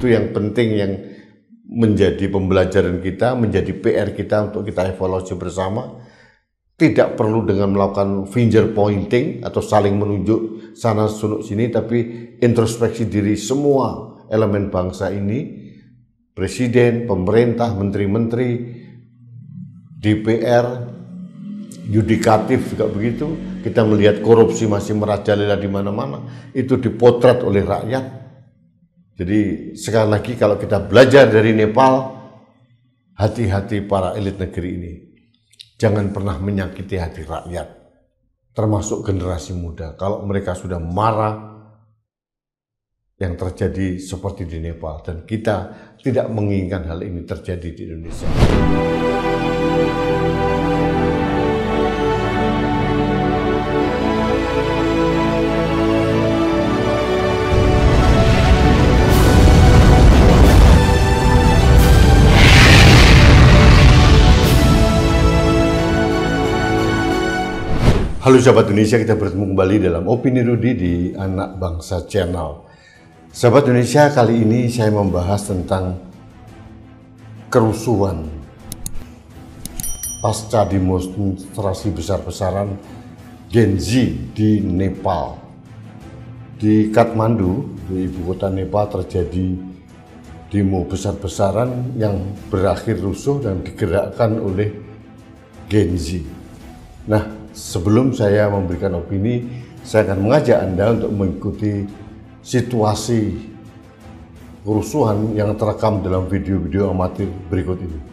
Itu yang penting, yang menjadi pembelajaran kita, menjadi PR kita untuk kita evaluasi bersama. Tidak perlu dengan melakukan finger pointing atau saling menunjuk sana sini, tapi introspeksi diri semua elemen bangsa ini, presiden, pemerintah, menteri-menteri, DPR, yudikatif juga begitu. Kita melihat korupsi masih merajalela di mana-mana, itu dipotret oleh rakyat. Jadi sekali lagi kalau kita belajar dari Nepal, hati-hati para elit negeri ini. Jangan pernah menyakiti hati rakyat, termasuk generasi muda. Kalau mereka sudah marah, yang terjadi seperti di Nepal, dan kita tidak menginginkan hal ini terjadi di Indonesia. Halo sahabat Indonesia, kita bertemu kembali dalam Opini Rudy di Anak Bangsa Channel. Sahabat Indonesia, kali ini saya membahas tentang kerusuhan pasca demonstrasi besar-besaran Gen Z di Nepal. Di Kathmandu, di ibu kota Nepal, terjadi demo besar-besaran yang berakhir rusuh dan digerakkan oleh Gen Z. Nah, sebelum saya memberikan opini, saya akan mengajak Anda untuk mengikuti situasi kerusuhan yang terekam dalam video-video amatir berikut ini.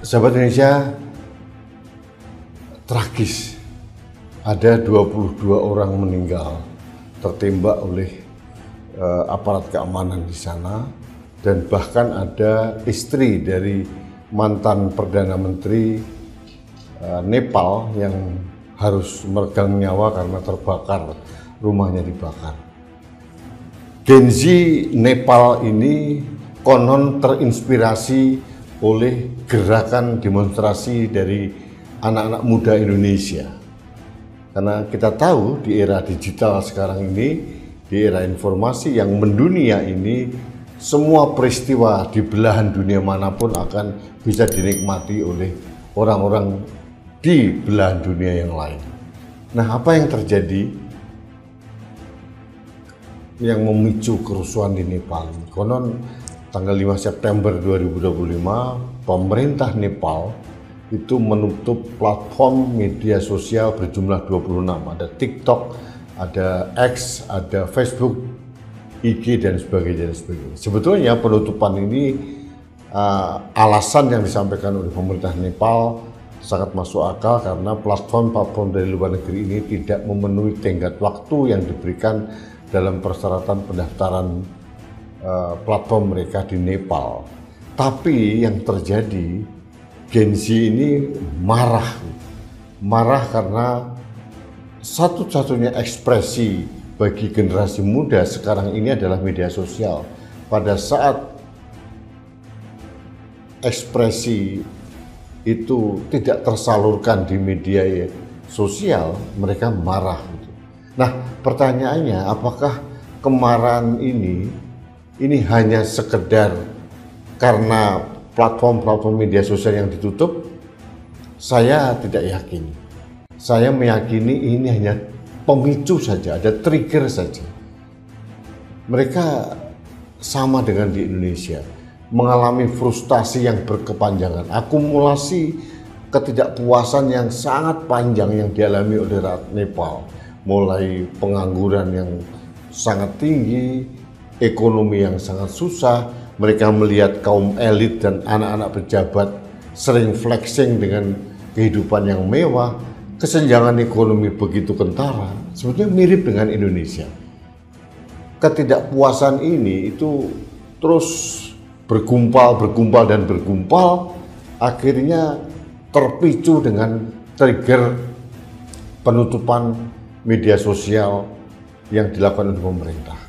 Sahabat Indonesia, tragis, ada 22 orang meninggal tertembak oleh aparat keamanan di sana, dan bahkan ada istri dari mantan Perdana Menteri Nepal yang harus meregang nyawa karena terbakar, rumahnya dibakar. Gen Z Nepal ini konon terinspirasi oleh gerakan demonstrasi dari anak-anak muda Indonesia. Karena kita tahu di era digital sekarang ini, di era informasi yang mendunia ini, semua peristiwa di belahan dunia manapun akan bisa dinikmati oleh orang-orang di belahan dunia yang lain. Nah, apa yang terjadi yang memicu kerusuhan di Nepal? Konon tanggal 5 September 2025, pemerintah Nepal itu menutup platform media sosial berjumlah 26. Ada TikTok, ada X, ada Facebook, IG, dan sebagainya. Sebetulnya penutupan ini alasan yang disampaikan oleh pemerintah Nepal sangat masuk akal, karena platform dari luar negeri ini tidak memenuhi tenggat waktu yang diberikan dalam persyaratan pendaftaran platform mereka di Nepal. Tapi yang terjadi, Gen Z ini marah karena satu-satunya ekspresi bagi generasi muda sekarang ini adalah media sosial. Pada saat ekspresi itu tidak tersalurkan di media sosial, mereka marah. Nah, pertanyaannya, apakah kemarahan ini hanya sekedar karena platform media sosial yang ditutup? Saya tidak yakin. Saya meyakini ini hanya pemicu saja, ada trigger saja. Mereka sama dengan di Indonesia, mengalami frustasi yang berkepanjangan, akumulasi ketidakpuasan yang sangat panjang yang dialami oleh rakyat Nepal, mulai pengangguran yang sangat tinggi, ekonomi yang sangat susah. Mereka melihat kaum elit dan anak-anak pejabat sering flexing dengan kehidupan yang mewah, kesenjangan ekonomi begitu kentara, sebetulnya mirip dengan Indonesia. Ketidakpuasan ini itu terus bergumpal, akhirnya terpicu dengan trigger penutupan media sosial yang dilakukan oleh pemerintah.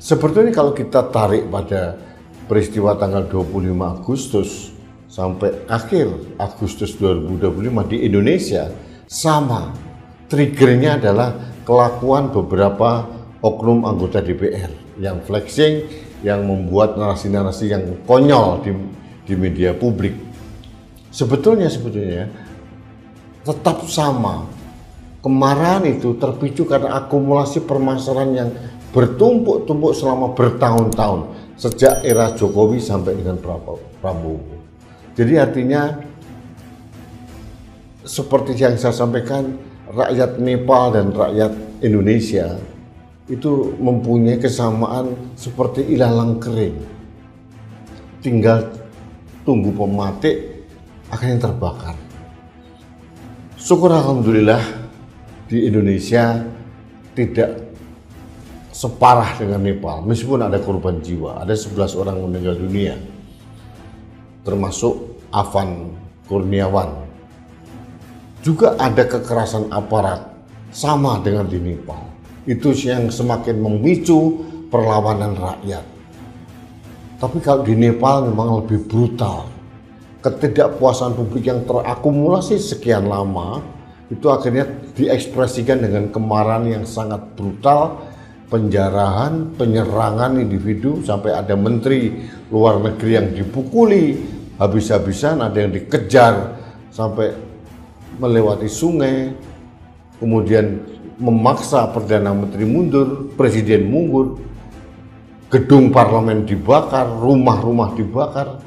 Sebetulnya kalau kita tarik pada peristiwa tanggal 25 Agustus sampai akhir Agustus 2025 di Indonesia, sama. Triggernya adalah kelakuan beberapa oknum anggota DPR yang flexing, yang membuat narasi-narasi yang konyol di media publik. Sebetulnya tetap sama. Kemarahan itu terpicu karena akumulasi permasalahan yang bertumpuk-tumpuk selama bertahun-tahun sejak era Jokowi sampai dengan Prabowo. Jadi artinya seperti yang saya sampaikan, rakyat Nepal dan rakyat Indonesia itu mempunyai kesamaan seperti ilalang kering. Tinggal tunggu pematik, akhirnya terbakar. Syukur alhamdulillah di Indonesia tidak separah dengan Nepal, meskipun ada korban jiwa, ada 11 orang meninggal dunia, termasuk Afan Kurniawan. Juga ada kekerasan aparat, sama dengan di Nepal. Itu yang semakin memicu perlawanan rakyat. Tapi kalau di Nepal memang lebih brutal. Ketidakpuasan publik yang terakumulasi sekian lama, itu akhirnya diekspresikan dengan kemarahan yang sangat brutal, penjarahan, penyerangan individu, sampai ada menteri luar negeri yang dipukuli habis-habisan, ada yang dikejar sampai melewati sungai, kemudian memaksa Perdana Menteri mundur, Presiden mundur, gedung parlemen dibakar, rumah-rumah dibakar.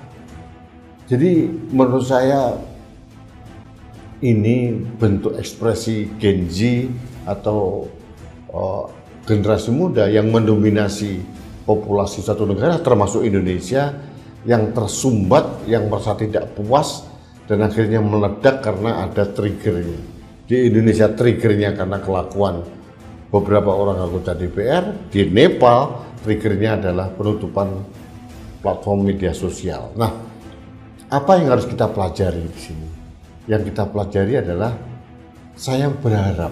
Jadi menurut saya ini bentuk ekspresi Gen Z atau generasi muda yang mendominasi populasi satu negara termasuk Indonesia, yang tersumbat, yang merasa tidak puas dan akhirnya meledak karena ada triggernya. Di Indonesia triggernya karena kelakuan beberapa orang anggota DPR, di Nepal triggernya adalah penutupan platform media sosial. Nah, apa yang harus kita pelajari di sini? Yang kita pelajari adalah, saya berharap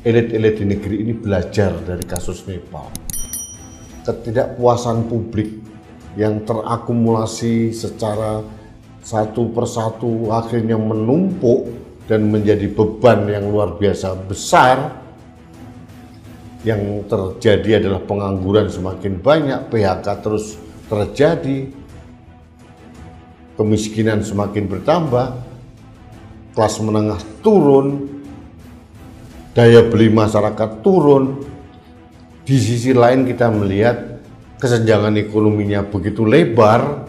elit-elit di negeri ini belajar dari kasus Nepal. Ketidakpuasan publik yang terakumulasi secara satu persatu akhirnya menumpuk dan menjadi beban yang luar biasa besar. Yang terjadi adalah pengangguran semakin banyak, PHK terus terjadi, kemiskinan semakin bertambah, kelas menengah turun, daya beli masyarakat turun. Di sisi lain kita melihat kesenjangan ekonominya begitu lebar,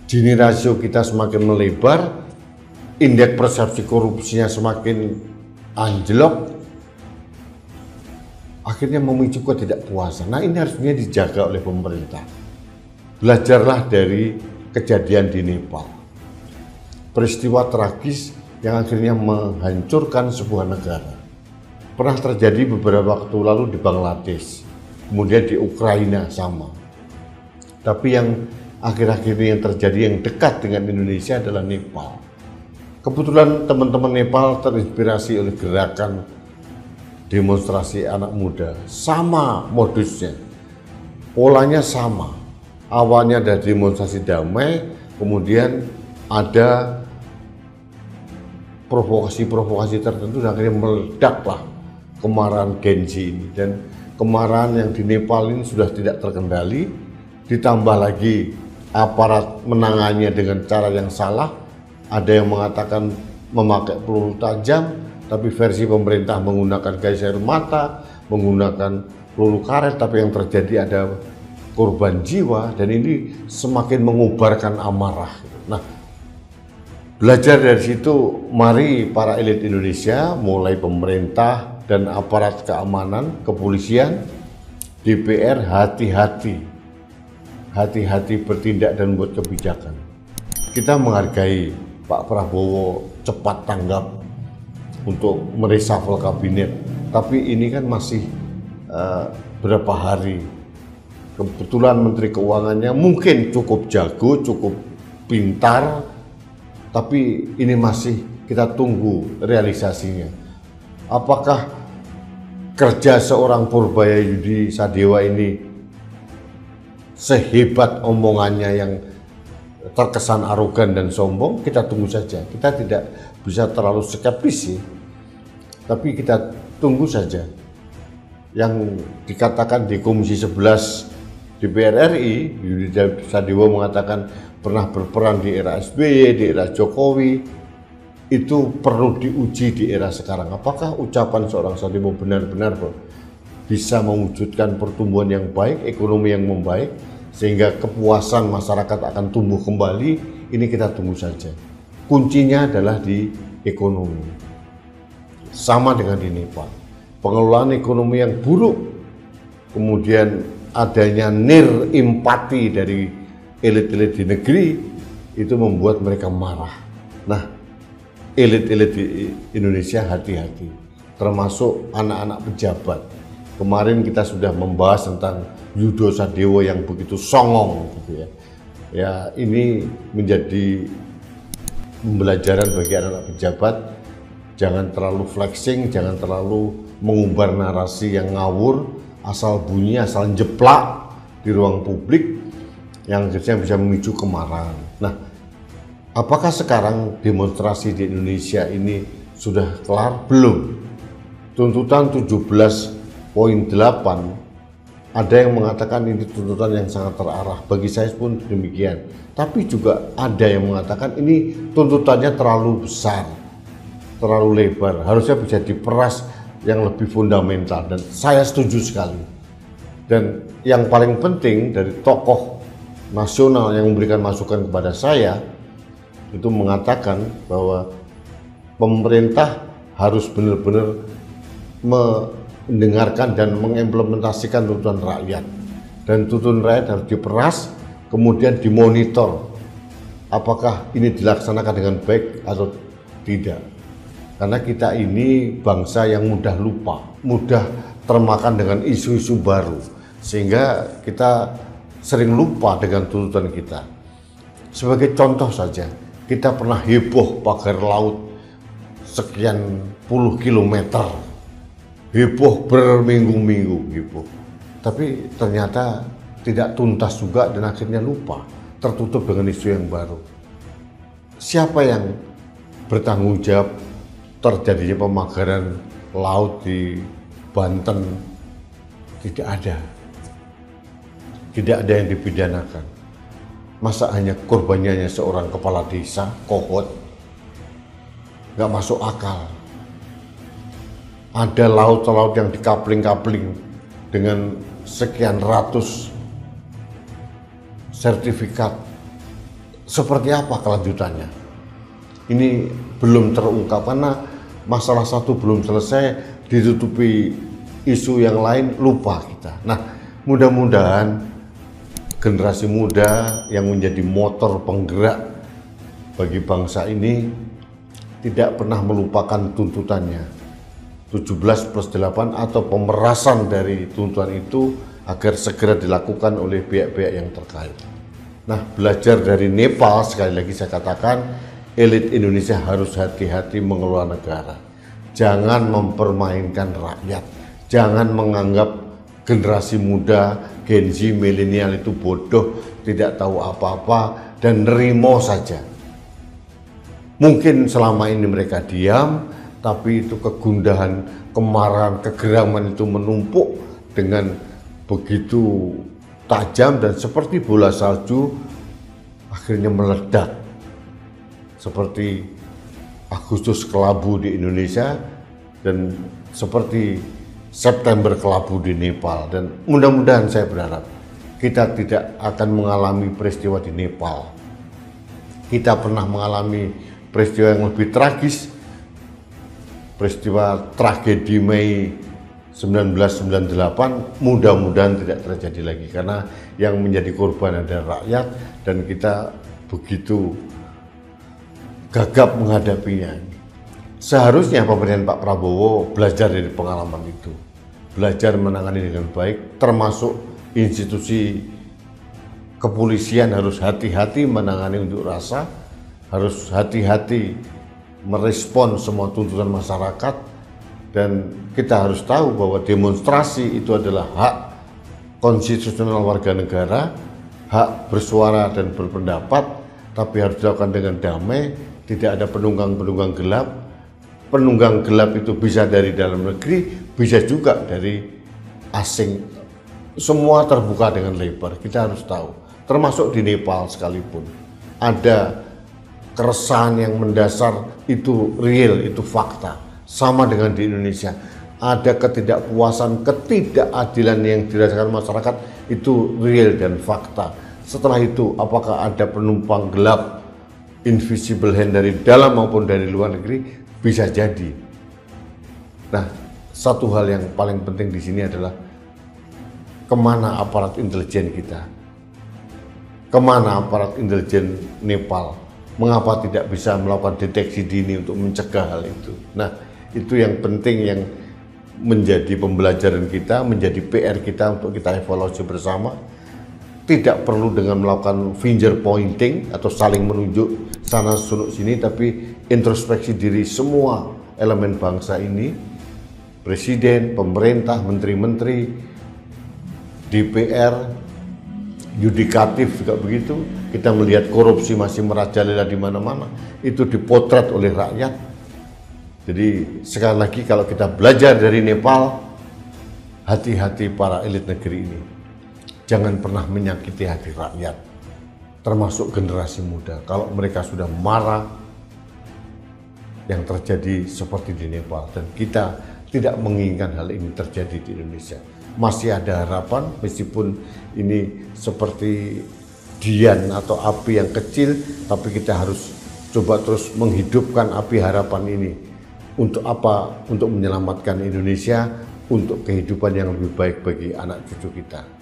Gini rasio kita semakin melebar, indeks persepsi korupsinya semakin anjlok, akhirnya memicu ketidakpuasan. Nah, ini harusnya dijaga oleh pemerintah. Belajarlah dari kejadian di Nepal, peristiwa tragis yang akhirnya menghancurkan sebuah negara. Pernah terjadi beberapa waktu lalu di Bangladesh, kemudian di Ukraina sama. Tapi yang akhir-akhir ini yang terjadi yang dekat dengan Indonesia adalah Nepal. Kebetulan teman-teman Nepal terinspirasi oleh gerakan demonstrasi anak muda. Sama modusnya, polanya sama. Awalnya ada demonstrasi damai, kemudian ada provokasi-provokasi tertentu dan akhirnya meledaklah kemarahan Gen Z ini. Dan kemarahan yang di Nepal ini sudah tidak terkendali, ditambah lagi aparat menangannya dengan cara yang salah. Ada yang mengatakan memakai peluru tajam, tapi versi pemerintah menggunakan gas air mata, menggunakan peluru karet, tapi yang terjadi ada korban jiwa, dan ini semakin mengubarkan amarah. Nah, belajar dari situ, mari para elit Indonesia, mulai pemerintah dan aparat keamanan, kepolisian, DPR, hati-hati bertindak dan membuat kebijakan. Kita menghargai Pak Prabowo cepat tanggap untuk mereshuffle kabinet, tapi ini kan masih berapa hari. Kebetulan Menteri Keuangannya mungkin cukup jago, cukup pintar, tapi ini masih kita tunggu realisasinya. Apakah kerja seorang Purbayayudi Sadewa ini sehebat omongannya yang terkesan arogan dan sombong? Kita tunggu saja. Kita tidak bisa terlalu skeptis sih, tapi kita tunggu saja. Yang dikatakan di Komisi 11 DPR RI, Yudi Sadewa mengatakan pernah berperan di era SBY, di era Jokowi, itu perlu diuji di era sekarang. Apakah ucapan seorang Sadewa benar-benar bisa mewujudkan pertumbuhan yang baik, ekonomi yang membaik, sehingga kepuasan masyarakat akan tumbuh kembali? Ini kita tunggu saja. Kuncinya adalah di ekonomi. Sama dengan di Nepal. Pengelolaan ekonomi yang buruk, kemudian adanya empati dari elit-elit di negeri, itu membuat mereka marah. Nah, elit-elit di Indonesia hati-hati, termasuk anak-anak pejabat. Kemarin kita sudah membahas tentang Yudo Sadewo yang begitu songong, gitu ya. Ya, ini menjadi pembelajaran bagi anak-anak pejabat. Jangan terlalu flexing, jangan terlalu mengumbar narasi yang ngawur, asal bunyi, asal jeplak di ruang publik yang akhirnya bisa memicu kemarahan. Nah, apakah sekarang demonstrasi di Indonesia ini sudah kelar? Belum. Tuntutan 17.8, ada yang mengatakan ini tuntutan yang sangat terarah. Bagi saya pun demikian. Tapi juga ada yang mengatakan ini tuntutannya terlalu besar, terlalu lebar, harusnya bisa diperas yang lebih fundamental, dan saya setuju sekali. Dan yang paling penting dari tokoh nasional yang memberikan masukan kepada saya itu mengatakan bahwa pemerintah harus benar-benar mendengarkan dan mengimplementasikan tuntutan rakyat, dan tuntutan rakyat harus diperas, kemudian dimonitor apakah ini dilaksanakan dengan baik atau tidak. Karena kita ini bangsa yang mudah lupa, mudah termakan dengan isu-isu baru, sehingga kita sering lupa dengan tuntutan kita. Sebagai contoh saja, kita pernah heboh pagar laut sekian puluh kilometer, heboh berminggu-minggu, heboh. Tapi ternyata tidak tuntas juga dan akhirnya lupa, tertutup dengan isu yang baru. Siapa yang bertanggung jawab terjadinya pemagaran laut di Banten? Tidak ada. Tidak ada yang dipidanakan. Masa hanya korbannya hanya seorang kepala desa, kohot? Nggak masuk akal. Ada laut-laut yang dikapling-kapling dengan sekian ratus sertifikat. Seperti apa kelanjutannya? Ini belum terungkap karena masalah satu belum selesai, ditutupi isu yang lain, lupa kita. Nah, mudah-mudahan generasi muda yang menjadi motor penggerak bagi bangsa ini tidak pernah melupakan tuntutannya 17+8 atau pemerasan dari tuntutan itu agar segera dilakukan oleh pihak-pihak yang terkait. Nah, belajar dari Nepal, sekali lagi saya katakan, elit Indonesia harus hati-hati mengelola negara. Jangan mempermainkan rakyat. Jangan menganggap generasi muda, Gen Z, milenial itu bodoh, tidak tahu apa-apa, dan nerimo saja. Mungkin selama ini mereka diam, tapi itu kegundahan, kemarahan, kegeraman itu menumpuk dengan begitu tajam dan seperti bola salju akhirnya meledak. Seperti Agustus kelabu di Indonesia dan seperti September kelabu di Nepal. Dan mudah-mudahan saya berharap kita tidak akan mengalami peristiwa di Nepal. Kita pernah mengalami peristiwa yang lebih tragis, peristiwa tragedi Mei 1998, mudah-mudahan tidak terjadi lagi, karena yang menjadi korban adalah rakyat dan kita begitu gagap menghadapinya. Seharusnya pemerintahan Pak Prabowo belajar dari pengalaman itu, belajar menangani dengan baik, termasuk institusi kepolisian harus hati-hati menangani unjuk rasa, harus hati-hati merespon semua tuntutan masyarakat, dan kita harus tahu bahwa demonstrasi itu adalah hak konstitusional warga negara, hak bersuara dan berpendapat, tapi harus dilakukan dengan damai, tidak ada penunggang-penunggang gelap. Penunggang gelap itu bisa dari dalam negeri, bisa juga dari asing. Semua terbuka dengan lebar, kita harus tahu. Termasuk di Nepal sekalipun. Ada keresahan yang mendasar, itu real, itu fakta. Sama dengan di Indonesia, ada ketidakpuasan, ketidakadilan yang dirasakan masyarakat, itu real dan fakta. Setelah itu, apakah ada penumpang gelap, invisible hand dari dalam maupun dari luar negeri? Bisa jadi. Nah, satu hal yang paling penting di sini adalah kemana aparat intelijen kita? Kemana aparat intelijen Nepal? Mengapa tidak bisa melakukan deteksi dini untuk mencegah hal itu? Nah, itu yang penting, yang menjadi pembelajaran kita, menjadi PR kita untuk kita evaluasi bersama. Tidak perlu dengan melakukan finger pointing atau saling menunjuk sana sunuk sini, tapi introspeksi diri semua elemen bangsa ini, presiden, pemerintah, menteri-menteri, DPR, yudikatif juga begitu. Kita melihat korupsi masih merajalela di mana-mana, itu dipotret oleh rakyat. Jadi sekali lagi, kalau kita belajar dari Nepal, hati-hati para elit negeri ini. Jangan pernah menyakiti hati rakyat, termasuk generasi muda. Kalau mereka sudah marah, yang terjadi seperti di Nepal, dan kita tidak menginginkan hal ini terjadi di Indonesia. Masih ada harapan, meskipun ini seperti dian atau api yang kecil, tapi kita harus coba terus menghidupkan api harapan ini. Untuk apa? Untuk menyelamatkan Indonesia, untuk kehidupan yang lebih baik bagi anak cucu kita.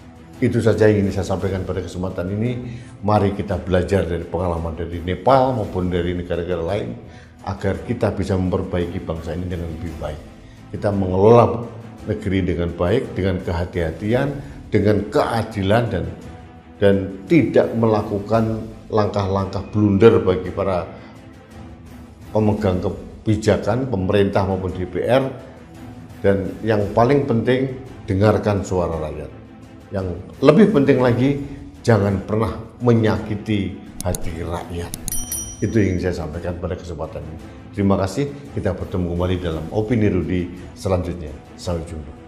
Itu saja yang ingin saya sampaikan pada kesempatan ini. Mari kita belajar dari pengalaman dari Nepal maupun dari negara-negara lain, agar kita bisa memperbaiki bangsa ini dengan lebih baik. Kita mengelola negeri dengan baik, dengan kehati-hatian, dengan keadilan, dan tidak melakukan langkah-langkah blunder bagi para pemegang kebijakan, pemerintah maupun DPR. Dan yang paling penting, dengarkan suara rakyat. Yang lebih penting lagi, jangan pernah menyakiti hati rakyat. Itu yang saya sampaikan pada kesempatan ini. Terima kasih, kita bertemu kembali dalam Opini Rudy selanjutnya. Sampai jumpa.